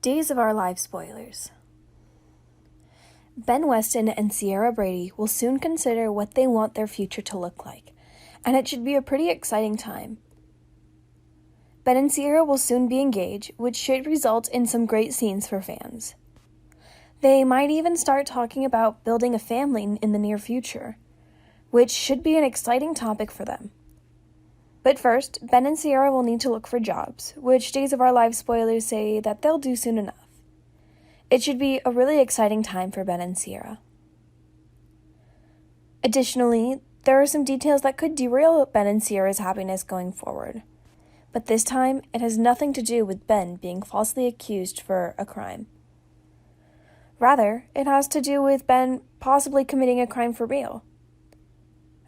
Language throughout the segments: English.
Days of Our Lives spoilers. Ben Weston and Ciara Brady will soon consider what they want their future to look like, and it should be a pretty exciting time. Ben and Ciara will soon be engaged, which should result in some great scenes for fans. They might even start talking about building a family in the near future, which should be an exciting topic for them. But first, Ben and Ciara will need to look for jobs, which Days of Our Lives spoilers say that they'll do soon enough. It should be a really exciting time for Ben and Ciara. Additionally, there are some details that could derail Ben and Ciara's happiness going forward. But this time, it has nothing to do with Ben being falsely accused for a crime. Rather, it has to do with Ben possibly committing a crime for real.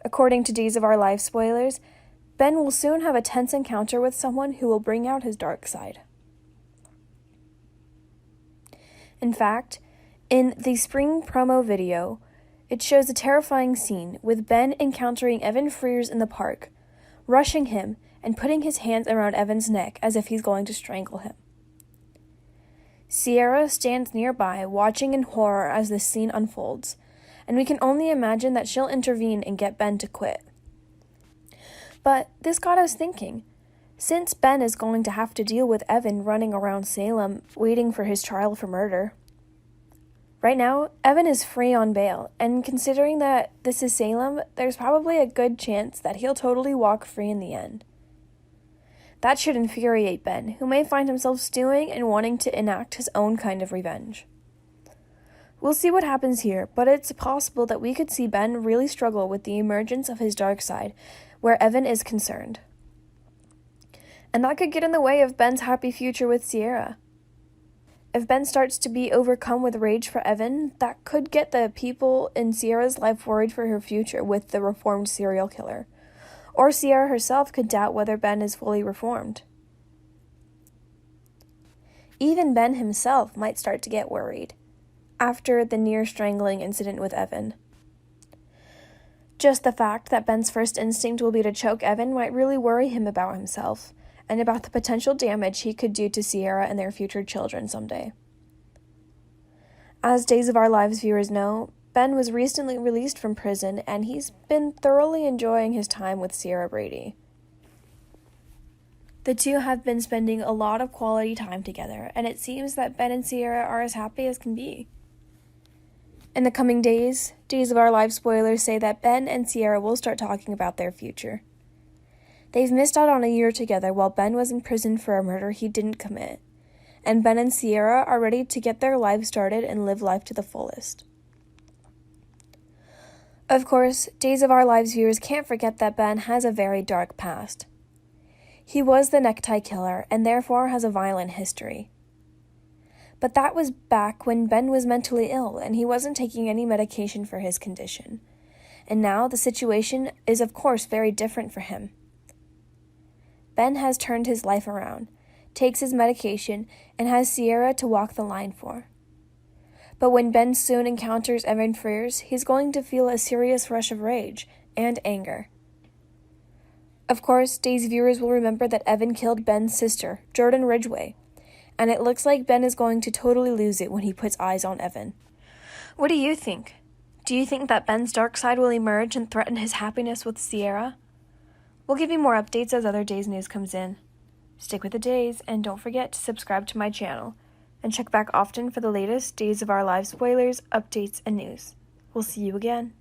According to Days of Our Lives spoilers, Ben will soon have a tense encounter with someone who will bring out his dark side. In fact, in the spring promo video, it shows a terrifying scene with Ben encountering Evan Frears in the park, rushing him and putting his hands around Evan's neck as if he's going to strangle him. Ciara stands nearby, watching in horror as this scene unfolds, and we can only imagine that she'll intervene and get Ben to quit. But this got us thinking, since Ben is going to have to deal with Evan running around Salem waiting for his trial for murder. Right now, Evan is free on bail, and considering that this is Salem, there's probably a good chance that he'll totally walk free in the end. That should infuriate Ben, who may find himself stewing and wanting to enact his own kind of revenge. We'll see what happens here, but it's possible that we could see Ben really struggle with the emergence of his dark side, where Evan is concerned. And that could get in the way of Ben's happy future with Ciara. If Ben starts to be overcome with rage for Evan, that could get the people in Ciara's life worried for her future with the reformed serial killer. Or Ciara herself could doubt whether Ben is fully reformed. Even Ben himself might start to get worried after the near strangling incident with Evan. Just the fact that Ben's first instinct will be to choke Evan might really worry him about himself, and about the potential damage he could do to Ciara and their future children someday. As Days of Our Lives viewers know, Ben was recently released from prison, and he's been thoroughly enjoying his time with Ciara Brady. The two have been spending a lot of quality time together, and it seems that Ben and Ciara are as happy as can be. In the coming days, Days of Our Lives spoilers say that Ben and Ciara will start talking about their future. They've missed out on a year together while Ben was in prison for a murder he didn't commit, and Ben and Ciara are ready to get their lives started and live life to the fullest. Of course, Days of Our Lives viewers can't forget that Ben has a very dark past. He was the necktie killer and therefore has a violent history. But that was back when Ben was mentally ill and he wasn't taking any medication for his condition. And now the situation is of course very different for him. Ben has turned his life around, takes his medication, and has Ciara to walk the line for. But when Ben soon encounters Evan Frears, he's going to feel a serious rush of rage and anger. Of course, Days viewers will remember that Evan killed Ben's sister, Jordan Ridgway, and it looks like Ben is going to totally lose it when he puts eyes on Evan. What do you think? Do you think that Ben's dark side will emerge and threaten his happiness with Ciara? We'll give you more updates as other Days news comes in. Stick with the Days, and don't forget to subscribe to my channel, and check back often for the latest Days of Our Lives spoilers, updates, and news. We'll see you again.